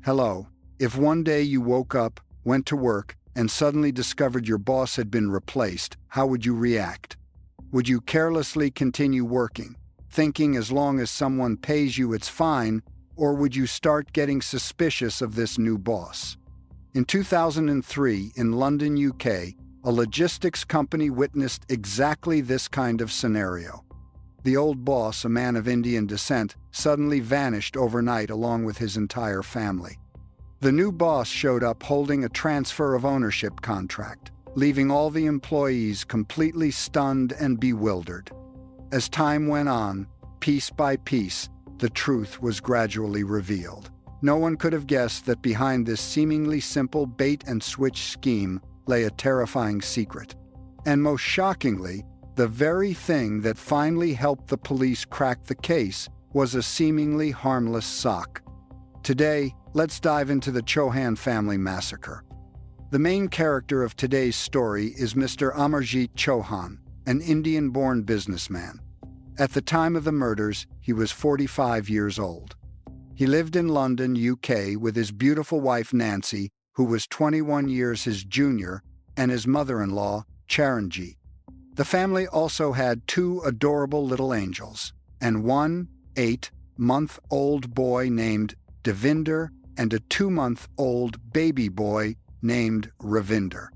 Hello. If one day you woke up, went to work, and suddenly discovered your boss had been replaced, how would you react? Would you carelessly continue working, thinking as long as someone pays you it's fine, or would you start getting suspicious of this new boss? In 2003, in London, UK, a logistics company witnessed exactly this kind of scenario. The old boss, a man of Indian descent, suddenly vanished overnight along with his entire family. The new boss showed up holding a transfer of ownership contract, leaving all the employees completely stunned and bewildered. As time went on, piece by piece, the truth was gradually revealed. No one could have guessed that behind this seemingly simple bait-and-switch scheme lay a terrifying secret. And most shockingly, the very thing that finally helped the police crack the case was a seemingly harmless sock. Today, let's dive into the Chohan family massacre. The main character of today's story is Mr. Amarjit Chohan, an Indian-born businessman. At the time of the murders, he was 45 years old. He lived in London, UK, with his beautiful wife Nancy, who was 21 years his junior, and his mother-in-law, Charanjit. The family also had two adorable little angels, and one 8-month-old boy named Devinder and a 2-month-old baby boy named Ravinder.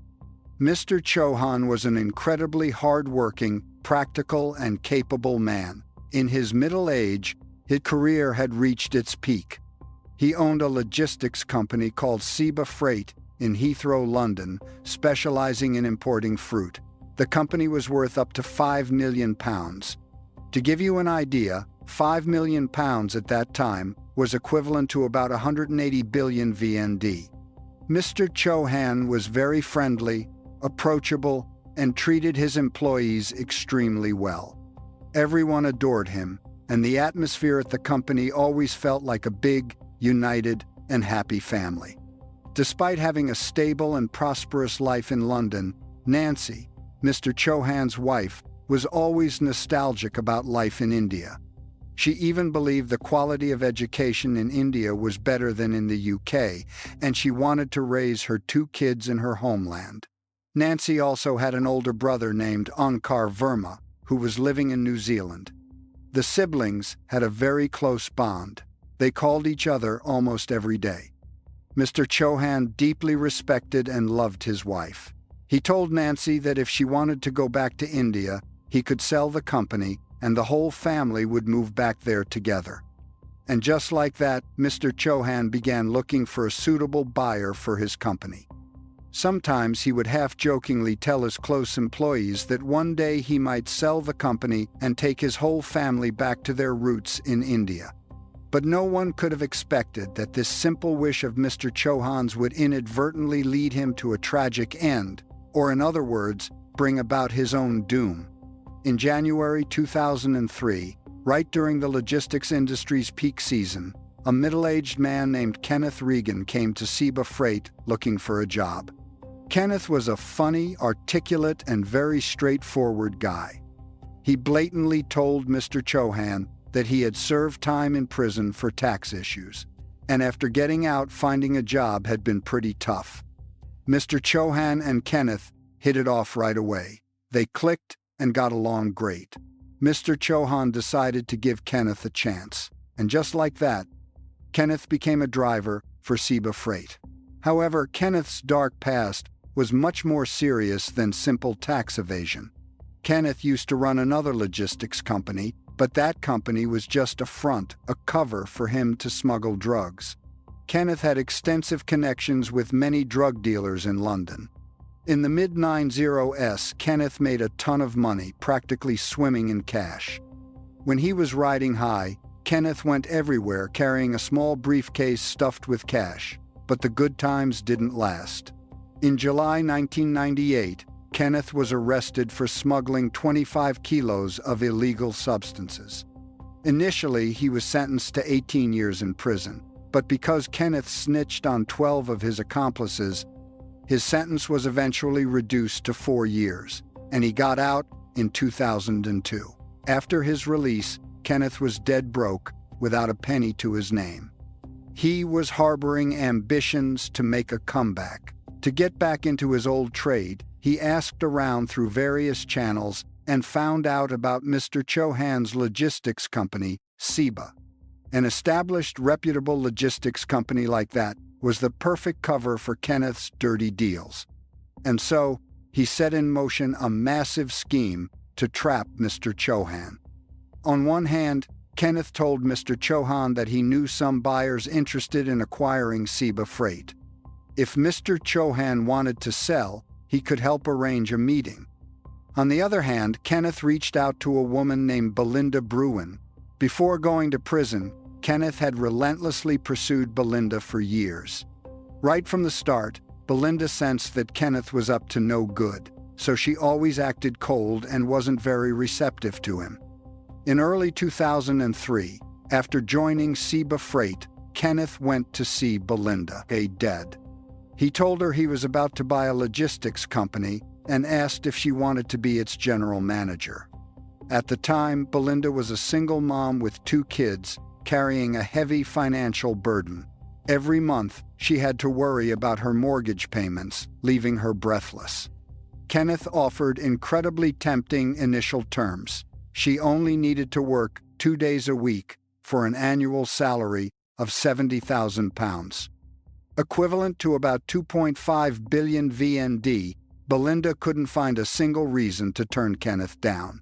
Mr. Chohan was an incredibly hard-working, practical, and capable man. In his middle age, his career had reached its peak. He owned a logistics company called Seba Freight in Heathrow, London, specializing in importing fruit. The company was worth up to £5 million. To give you an idea, £5 million at that time was equivalent to about 180 billion VND. Mr. Chohan was very friendly, approachable, and treated his employees extremely well. Everyone adored him, and the atmosphere at the company always felt like a big, united, and happy family. Despite having a stable and prosperous life in London, Nancy, Mr. Chohan's wife, was always nostalgic about life in India. She even believed the quality of education in India was better than in the UK, and she wanted to raise her 2 kids in her homeland. Nancy also had an older brother named Ankar Verma, who was living in New Zealand. The siblings had a very close bond. They called each other almost every day. Mr. Chohan deeply respected and loved his wife. He told Nancy that if she wanted to go back to India, he could sell the company and the whole family would move back there together. And just like that, Mr. Chohan began looking for a suitable buyer for his company. Sometimes he would half-jokingly tell his close employees that one day he might sell the company and take his whole family back to their roots in India. But no one could have expected that this simple wish of Mr. Chohan's would inadvertently lead him to a tragic end, or in other words, bring about his own doom. In January 2003, right during the logistics industry's peak season, a middle-aged man named Kenneth Regan came to Seba Freight looking for a job. Kenneth was a funny, articulate, and very straightforward guy. He blatantly told Mr. Chohan that he had served time in prison for tax issues, and after getting out, finding a job had been pretty tough. Mr. Chohan and Kenneth hit it off right away. They clicked and got along great. Mr. Chohan decided to give Kenneth a chance, and just like that, Kenneth became a driver for Seba Freight. However, Kenneth's dark past was much more serious than simple tax evasion. Kenneth used to run another logistics company, but that company was just a front, a cover for him to smuggle drugs. Kenneth had extensive connections with many drug dealers in London. In the mid-90s, Kenneth made a ton of money, practically swimming in cash. When he was riding high, Kenneth went everywhere carrying a small briefcase stuffed with cash, but the good times didn't last. In July 1998, Kenneth was arrested for smuggling 25 kilos of illegal substances. Initially, he was sentenced to 18 years in prison, but because Kenneth snitched on 12 of his accomplices, his sentence was eventually reduced to 4 years, and he got out in 2002. After his release, Kenneth was dead broke, without a penny to his name. He was harboring ambitions to make a comeback. To get back into his old trade, he asked around through various channels and found out about Mr. Chohan's logistics company, Seba. An established, reputable logistics company like that was the perfect cover for Kenneth's dirty deals. And so, he set in motion a massive scheme to trap Mr. Chohan. On one hand, Kenneth told Mr. Chohan that he knew some buyers interested in acquiring Seba freight. If Mr. Chohan wanted to sell, he could help arrange a meeting. On the other hand, Kenneth reached out to a woman named Belinda Bruin. Before going to prison, Kenneth had relentlessly pursued Belinda for years. Right from the start, Belinda sensed that Kenneth was up to no good, so she always acted cold and wasn't very receptive to him. In early 2003, after joining Seba Freight, Kenneth went to see Belinda, dead. He told her he was about to buy a logistics company and asked if she wanted to be its general manager. At the time, Belinda was a single mom with 2 kids, carrying a heavy financial burden. Every month, she had to worry about her mortgage payments, leaving her breathless. Kenneth offered incredibly tempting initial terms. She only needed to work 2 days a week for an annual salary of £70,000. Equivalent to about 2.5 billion VND, Belinda couldn't find a single reason to turn Kenneth down.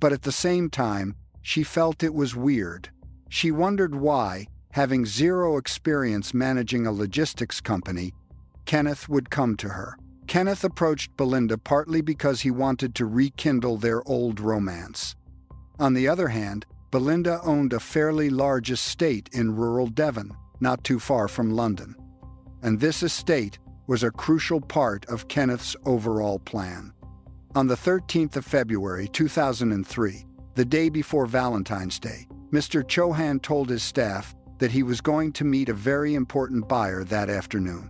But at the same time, she felt it was weird. She wondered why, having zero experience managing a logistics company, Kenneth would come to her. Kenneth approached Belinda partly because he wanted to rekindle their old romance. On the other hand, Belinda owned a fairly large estate in rural Devon, not too far from London. And this estate was a crucial part of Kenneth's overall plan. On the 13th of February 2003, the day before Valentine's Day, Mr. Chohan told his staff that he was going to meet a very important buyer that afternoon.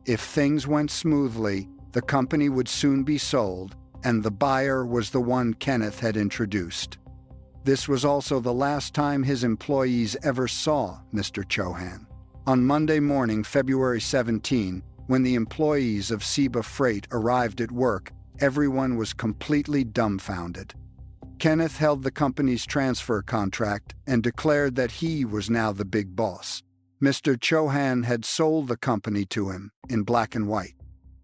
If things went smoothly, the company would soon be sold, and the buyer was the one Kenneth had introduced. This was also the last time his employees ever saw Mr. Chohan. On Monday morning, February 17, when the employees of Seba Freight arrived at work, everyone was completely dumbfounded. Kenneth held the company's transfer contract and declared that he was now the big boss. Mr. Chohan had sold the company to him in black and white.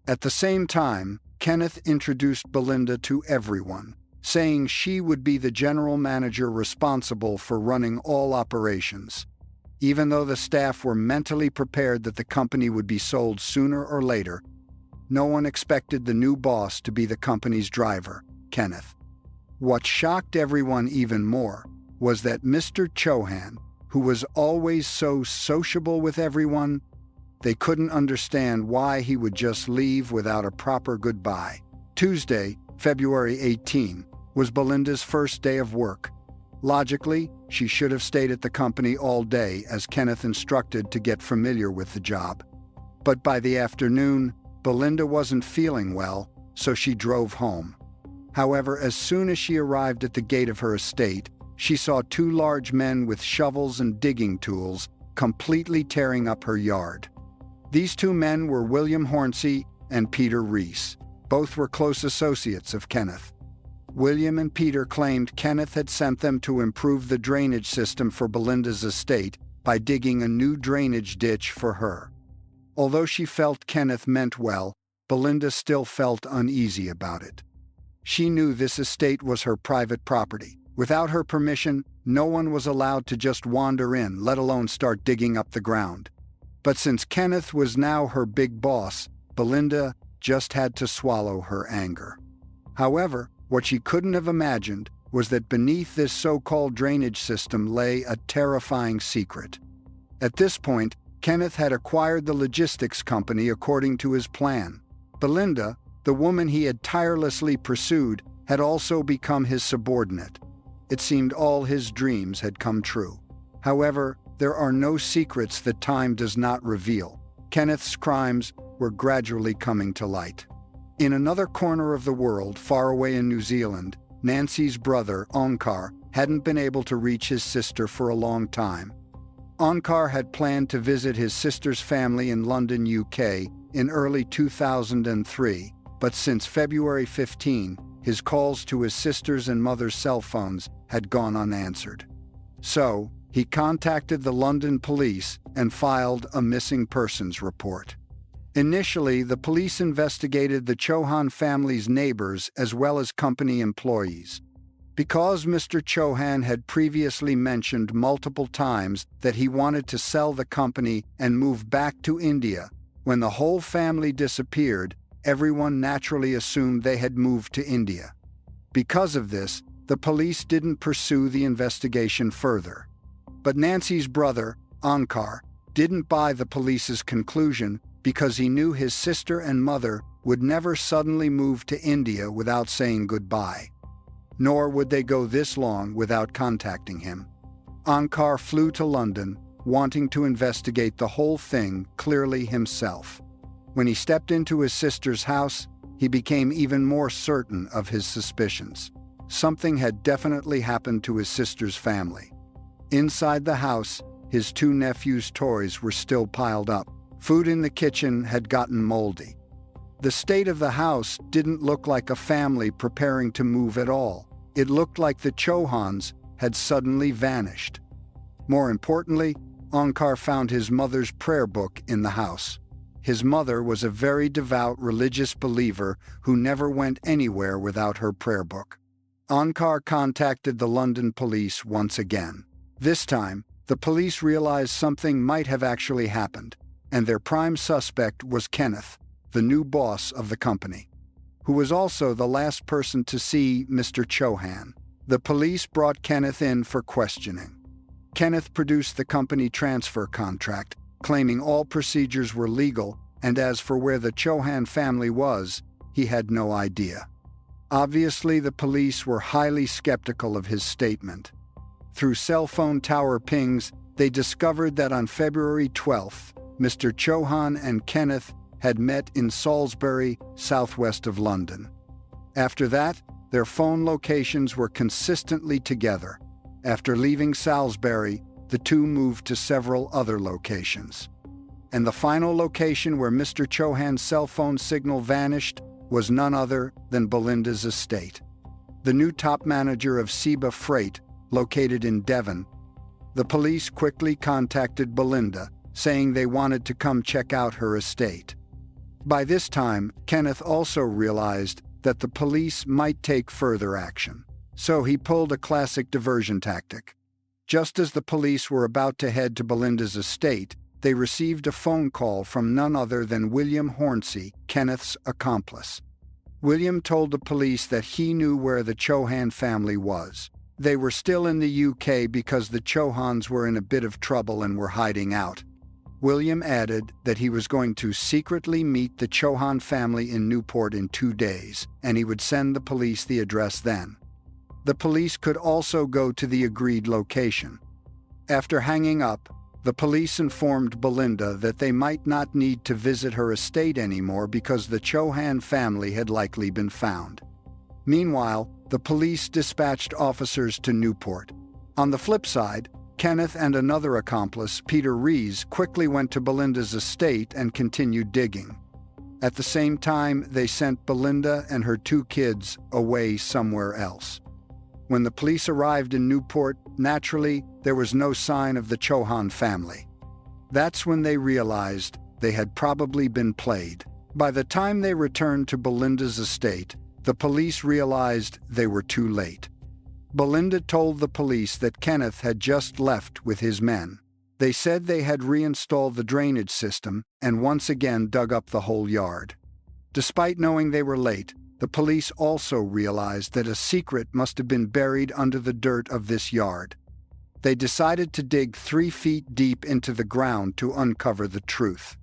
At the same time, Kenneth introduced Belinda to everyone, saying she would be the general manager responsible for running all operations. Even though the staff were mentally prepared that the company would be sold sooner or later, no one expected the new boss to be the company's driver, Kenneth. What shocked everyone even more was that Mr. Chohan, who was always so sociable with everyone, they couldn't understand why he would just leave without a proper goodbye. Tuesday, February 18, was Belinda's first day of work. Logically, she should have stayed at the company all day as Kenneth instructed to get familiar with the job. But by the afternoon, Belinda wasn't feeling well, so she drove home. However, as soon as she arrived at the gate of her estate, she saw 2 large men with shovels and digging tools completely tearing up her yard. These 2 men were William Hornsey and Peter Reese. Both were close associates of Kenneth. William and Peter claimed Kenneth had sent them to improve the drainage system for Belinda's estate by digging a new drainage ditch for her. Although she felt Kenneth meant well, Belinda still felt uneasy about it. She knew this estate was her private property. Without her permission, no one was allowed to just wander in, let alone start digging up the ground. But since Kenneth was now her big boss, Belinda just had to swallow her anger. However, what she couldn't have imagined was that beneath this so-called drainage system lay a terrifying secret. At this point, Kenneth had acquired the logistics company according to his plan. Belinda, the woman he had tirelessly pursued, had also become his subordinate. It seemed all his dreams had come true. However, there are no secrets that time does not reveal. Kenneth's crimes were gradually coming to light. In another corner of the world, far away in New Zealand, Nancy's brother, Onkar, hadn't been able to reach his sister for a long time. Onkar had planned to visit his sister's family in London, UK, in early 2003, but since February 15, his calls to his sister's and mother's cell phones had gone unanswered. So, he contacted the London police and filed a missing persons report. Initially, the police investigated the Chohan family's neighbors as well as company employees. Because Mr. Chohan had previously mentioned multiple times that he wanted to sell the company and move back to India, when the whole family disappeared, everyone naturally assumed they had moved to India. Because of this, the police didn't pursue the investigation further. But Nancy's brother, Onkar, didn't buy the police's conclusion because he knew his sister and mother would never suddenly move to India without saying goodbye. Nor would they go this long without contacting him. Onkar flew to London, wanting to investigate the whole thing clearly himself. When he stepped into his sister's house, he became even more certain of his suspicions. Something had definitely happened to his sister's family. Inside the house, his two nephews' toys were still piled up. Food in the kitchen had gotten moldy. The state of the house didn't look like a family preparing to move at all. It looked like the Chohans had suddenly vanished. More importantly, Onkar found his mother's prayer book in the house. His mother was a very devout religious believer who never went anywhere without her prayer book. Onkar contacted the London police once again. This time, the police realized something might have actually happened, and their prime suspect was Kenneth, the new boss of the company, who was also the last person to see Mr. Chohan. The police brought Kenneth in for questioning. Kenneth produced the company transfer contract, claiming all procedures were legal, and as for where the Chohan family was, he had no idea. Obviously, the police were highly skeptical of his statement. Through cell phone tower pings, they discovered that on February 12th, Mr. Chohan and Kenneth had met in Salisbury, southwest of London. After that, their phone locations were consistently together. After leaving Salisbury, the two moved to several other locations. And the final location where Mr. Chohan's cell phone signal vanished was none other than Belinda's estate. The new top manager of Seba Freight, located in Devon. The police quickly contacted Belinda, saying they wanted to come check out her estate. By this time, Kenneth also realized that the police might take further action. So he pulled a classic diversion tactic. Just as the police were about to head to Belinda's estate, they received a phone call from none other than William Hornsey, Kenneth's accomplice. William told the police that he knew where the Chohan family was. They were still in the UK because the Chohans were in a bit of trouble and were hiding out. William added that he was going to secretly meet the Chohan family in Newport in 2 days, and he would send the police the address then. The police could also go to the agreed location. After hanging up, the police informed Belinda that they might not need to visit her estate anymore because the Chohan family had likely been found. Meanwhile, the police dispatched officers to Newport. On the flip side, Kenneth and another accomplice, Peter Rees, quickly went to Belinda's estate and continued digging. At the same time, they sent Belinda and her 2 kids away somewhere else. When the police arrived in Newport, naturally, there was no sign of the Chohan family. That's when they realized they had probably been played. By the time they returned to Belinda's estate, the police realized they were too late. Belinda told the police that Kenneth had just left with his men. They said they had reinstalled the drainage system and once again dug up the whole yard. Despite knowing they were late, the police also realized that a secret must have been buried under the dirt of this yard. They decided to dig 3 feet deep into the ground to uncover the truth.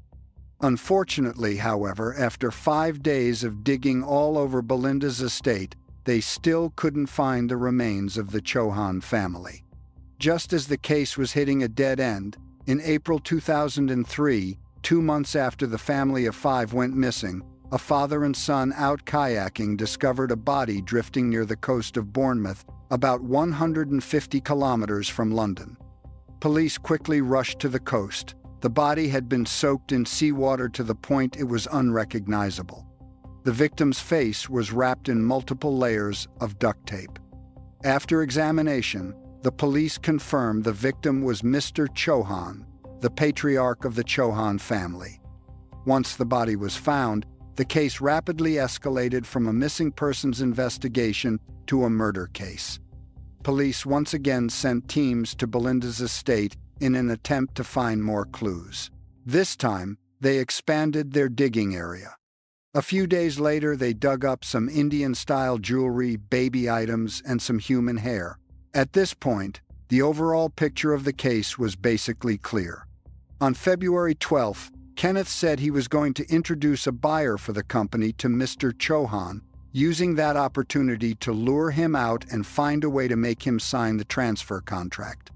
Unfortunately, however, after 5 days of digging all over Belinda's estate, they still couldn't find the remains of the Chohan family. Just as the case was hitting a dead end, in April 2003, 2 months after the family of 5 went missing, a father and son out kayaking discovered a body drifting near the coast of Bournemouth, about 150 kilometers from London. Police quickly rushed to the coast. The body had been soaked in seawater to the point it was unrecognizable. The victim's face was wrapped in multiple layers of duct tape. After examination, the police confirmed the victim was Mr. Chohan, the patriarch of the Chohan family. Once the body was found, the case rapidly escalated from a missing persons investigation to a murder case. Police once again sent teams to Belinda's estate in an attempt to find more clues. This time, they expanded their digging area. A few days later, they dug up some Indian-style jewelry, baby items, and some human hair. At this point, the overall picture of the case was basically clear. On February 12th, Kenneth said he was going to introduce a buyer for the company to Mr. Chohan, using that opportunity to lure him out and find a way to make him sign the transfer contract.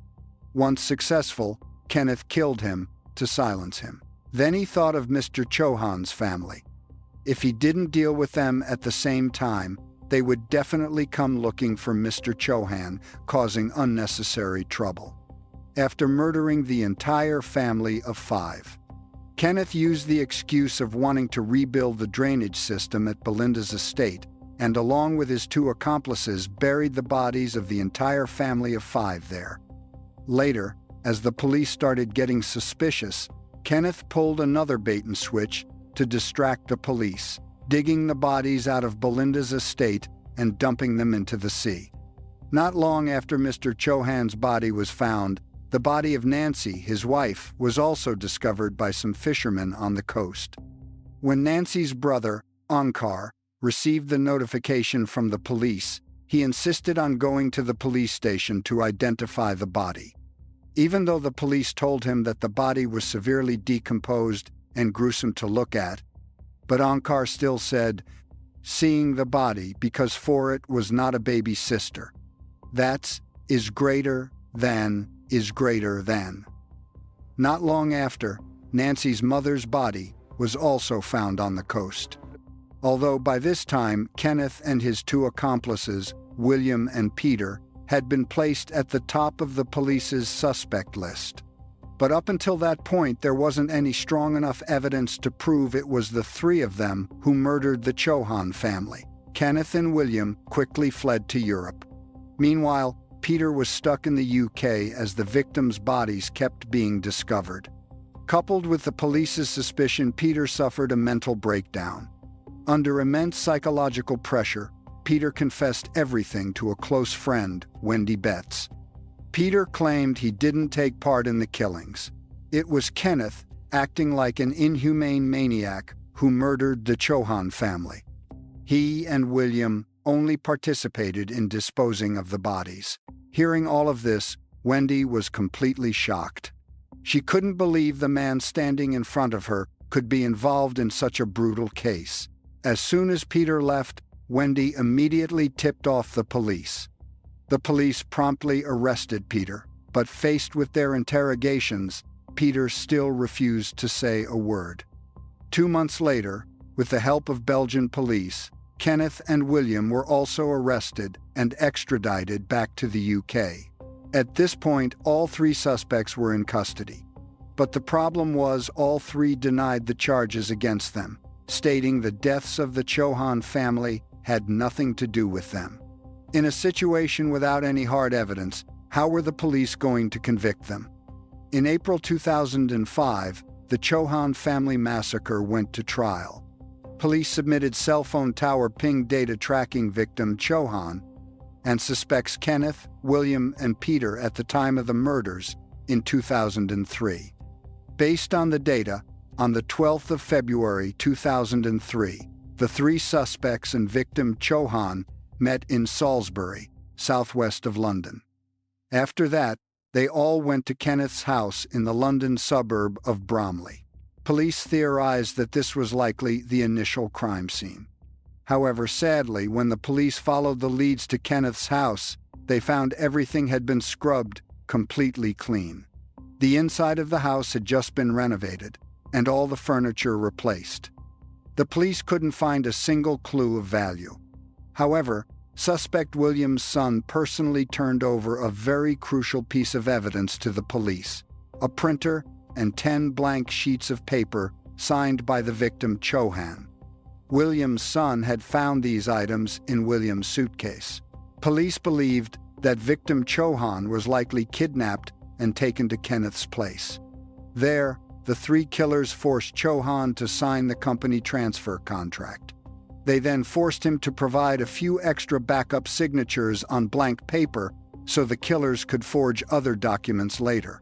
Once successful, Kenneth killed him to silence him. Then he thought of Mr. Chohan's family. If he didn't deal with them at the same time, they would definitely come looking for Mr. Chohan, causing unnecessary trouble. After murdering the entire family of 5, Kenneth used the excuse of wanting to rebuild the drainage system at Belinda's estate, and along with his 2 accomplices buried the bodies of the entire family of 5 there. Later, as the police started getting suspicious, Kenneth pulled another bait-and-switch to distract the police, digging the bodies out of Belinda's estate and dumping them into the sea. Not long after Mr. Chohan's body was found, the body of Nancy, his wife, was also discovered by some fishermen on the coast. When Nancy's brother, Onkar, received the notification from the police, he insisted on going to the police station to identify the body. Even though the police told him that the body was severely decomposed and gruesome to look at, but Onkar still said, seeing the body because for it was not a baby sister. That's is greater than is greater than. Not long after, Nancy's mother's body was also found on the coast. Although by this time, Kenneth and his 2 accomplices, William and Peter, had been placed at the top of the police's suspect list. But up until that point, there wasn't any strong enough evidence to prove it was the 3 of them who murdered the Chohan family. Kenneth and William quickly fled to Europe. Meanwhile, Peter was stuck in the UK as the victims' bodies kept being discovered. Coupled with the police's suspicion, Peter suffered a mental breakdown. Under immense psychological pressure, Peter confessed everything to a close friend, Wendy Betts. Peter claimed he didn't take part in the killings. It was Kenneth, acting like an inhumane maniac, who murdered the Chohan family. He and William only participated in disposing of the bodies. Hearing all of this, Wendy was completely shocked. She couldn't believe the man standing in front of her could be involved in such a brutal case. As soon as Peter left, Wendy immediately tipped off the police. The police promptly arrested Peter, but faced with their interrogations, Peter still refused to say a word. 2 months later, with the help of Belgian police, Kenneth and William were also arrested and extradited back to the UK. At this point, all 3 suspects were in custody. But the problem was all 3 denied the charges against them, stating the deaths of the Chohan family had nothing to do with them. In a situation without any hard evidence, how were the police going to convict them? In April 2005, the Chohan family massacre went to trial. Police submitted cell phone tower ping data tracking victim Chohan and suspects Kenneth, William, and Peter at the time of the murders in 2003. Based on the data, on the 12th of February 2003, the 3 suspects and victim Chohan met in Salisbury, southwest of London. After that, they all went to Kenneth's house in the London suburb of Bromley. Police theorized that this was likely the initial crime scene. However, sadly, when the police followed the leads to Kenneth's house, they found everything had been scrubbed completely clean. The inside of the house had just been renovated, and all the furniture replaced. The police couldn't find a single clue of value. However, suspect William's son personally turned over a very crucial piece of evidence to the police: a printer and 10 blank sheets of paper signed by the victim Chohan. William's son had found these items in William's suitcase. Police believed that victim Chohan was likely kidnapped and taken to Kenneth's place. There, the 3 killers forced Chohan to sign the company transfer contract. They then forced him to provide a few extra backup signatures on blank paper so the killers could forge other documents later.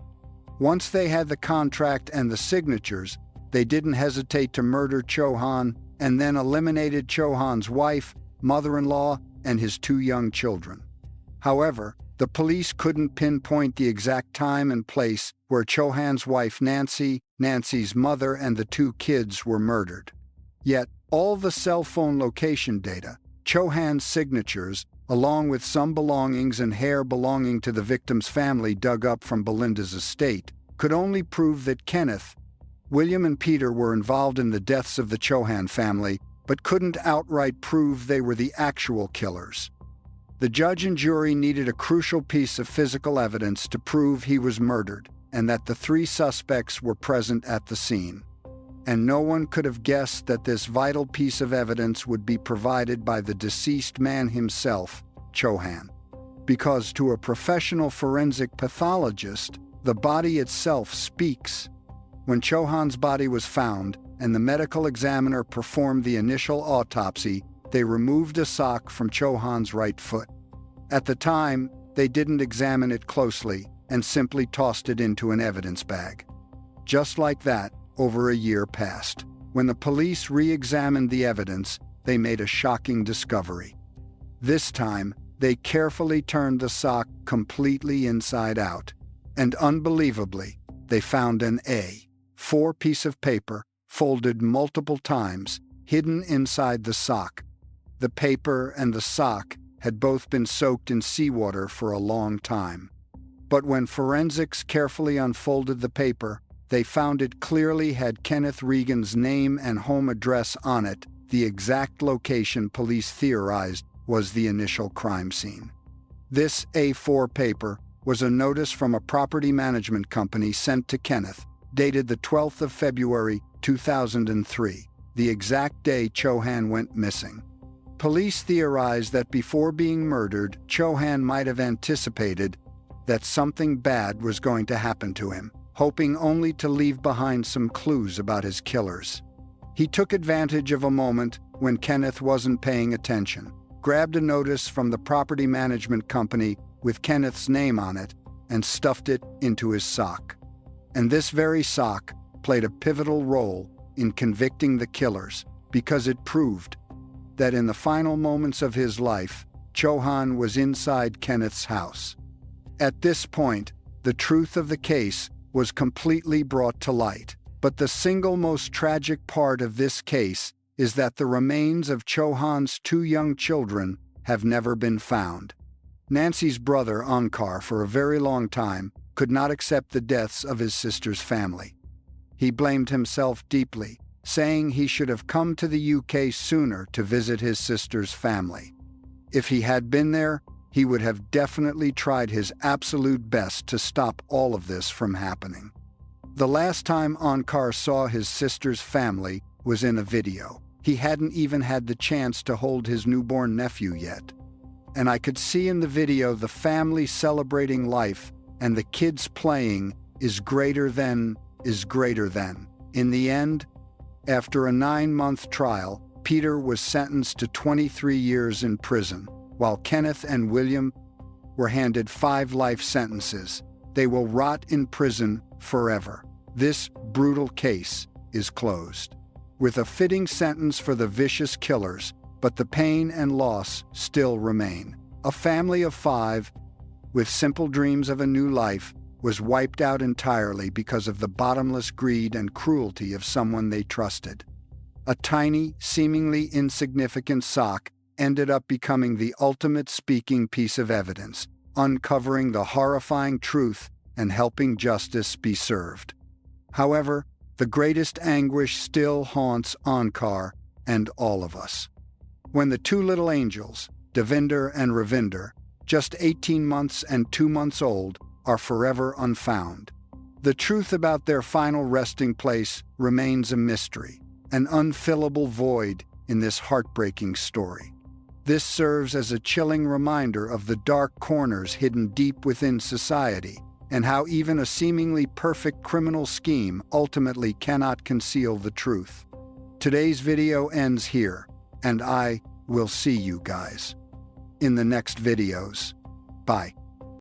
Once they had the contract and the signatures, they didn't hesitate to murder Chohan and then eliminated Chohan's wife, mother-in-law, and his 2 young children. However, the police couldn't pinpoint the exact time and place where Chohan's wife Nancy, Nancy's mother, and the 2 kids were murdered. Yet, all the cell phone location data, Chohan's signatures, along with some belongings and hair belonging to the victim's family dug up from Belinda's estate, could only prove that Kenneth, William, and Peter were involved in the deaths of the Chohan family, but couldn't outright prove they were the actual killers. The judge and jury needed a crucial piece of physical evidence to prove he was murdered and that the 3 suspects were present at the scene. And no one could have guessed that this vital piece of evidence would be provided by the deceased man himself, Chohan. Because to a professional forensic pathologist, the body itself speaks. When Chohan's body was found and the medical examiner performed the initial autopsy, they removed a sock from Chohan's right foot. At the time, they didn't examine it closely and simply tossed it into an evidence bag. Just like that, over a year passed. When the police re-examined the evidence, they made a shocking discovery. This time, they carefully turned the sock completely inside out. And unbelievably, they found an A4 piece of paper, folded multiple times, hidden inside the sock. The paper and the sock had both been soaked in seawater for a long time. But when forensics carefully unfolded the paper, they found it clearly had Kenneth Regan's name and home address on it, the exact location police theorized was the initial crime scene. This A4 paper was a notice from a property management company sent to Kenneth, dated the 12th of February, 2003, the exact day Chohan went missing. Police theorized that before being murdered, Chohan might have anticipated that something bad was going to happen to him, hoping only to leave behind some clues about his killers. He took advantage of a moment when Kenneth wasn't paying attention, grabbed a notice from the property management company with Kenneth's name on it, and stuffed it into his sock. And this very sock played a pivotal role in convicting the killers because it proved that in the final moments of his life, Chohan was inside Kenneth's house. At this point, the truth of the case was completely brought to light. But the single most tragic part of this case is that the remains of Chohan's 2 young children have never been found. Nancy's brother, Onkar, for a very long time, could not accept the deaths of his sister's family. He blamed himself deeply, saying he should have come to the UK sooner to visit his sister's family. If he had been there, he would have definitely tried his absolute best to stop all of this from happening. The last time Onkar saw his sister's family was in a video. He hadn't even had the chance to hold his newborn nephew yet. And I could see in the video the family celebrating life and the kids playing is greater than. In the end, after a 9-month trial, Peter was sentenced to 23 years in prison, while Kenneth and William were handed 5 life sentences. They will rot in prison forever. This brutal case is closed, with a fitting sentence for the vicious killers, but the pain and loss still remain. A family of 5, with simple dreams of a new life, was wiped out entirely because of the bottomless greed and cruelty of someone they trusted. A tiny, seemingly insignificant sock ended up becoming the ultimate speaking piece of evidence, uncovering the horrifying truth and helping justice be served. However, the greatest anguish still haunts Onkar and all of us. When the 2 little angels, Devinder and Ravinder, just 18 months and 2 months old, are forever unfound. The truth about their final resting place remains a mystery, an unfillable void in this heartbreaking story. This serves as a chilling reminder of the dark corners hidden deep within society, and how even a seemingly perfect criminal scheme ultimately cannot conceal the truth. Today's video ends here, and I will see you guys in the next videos. Bye.